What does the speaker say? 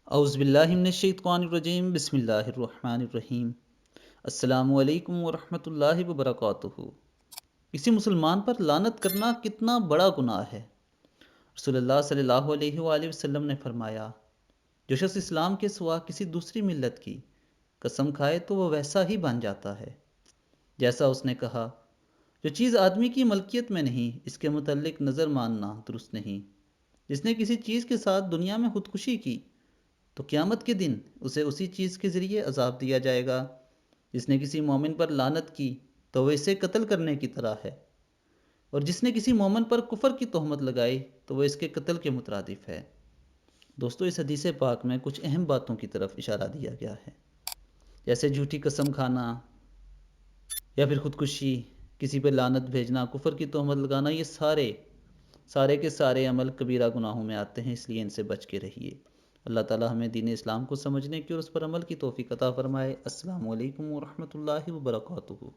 اعوذ باللہ من الشیطان الرجیم، بسم اللہ الرحمن الرحیم۔ السلام علیکم ورحمۃ اللہ وبرکاتہ۔ کسی مسلمان پر لعنت کرنا کتنا بڑا گناہ ہے؟ رسول اللہ صلی اللہ علیہ وآلہ وسلم نے فرمایا، جو شخص اسلام کے سوا کسی دوسری ملت کی قسم کھائے تو وہ ویسا ہی بن جاتا ہے جیسا اس نے کہا۔ جو چیز آدمی کی ملکیت میں نہیں، اس کے متعلق نظر ماننا درست نہیں۔ جس نے کسی چیز کے ساتھ دنیا میں خودکشی کی تو قیامت کے دن اسے اسی چیز کے ذریعے عذاب دیا جائے گا۔ جس نے کسی مومن پر لعنت کی تو وہ اسے قتل کرنے کی طرح ہے، اور جس نے کسی مومن پر کفر کی تہمت لگائی تو وہ اس کے قتل کے مترادف ہے۔ دوستو، اس حدیث پاک میں کچھ اہم باتوں کی طرف اشارہ دیا گیا ہے، جیسے جھوٹی قسم کھانا یا پھر خودکشی، کسی پہ لعنت بھیجنا، کفر کی تہمت لگانا، یہ سارے کے سارے عمل کبیرہ گناہوں میں آتے ہیں، اس لیے ان سے بچ کے رہیے۔ اللہ تعالی ہمیں دین اسلام کو سمجھنے کی اور اس پر عمل کی توفیق عطا فرمائے۔ السلام علیکم ورحمۃ اللہ وبرکاتہ۔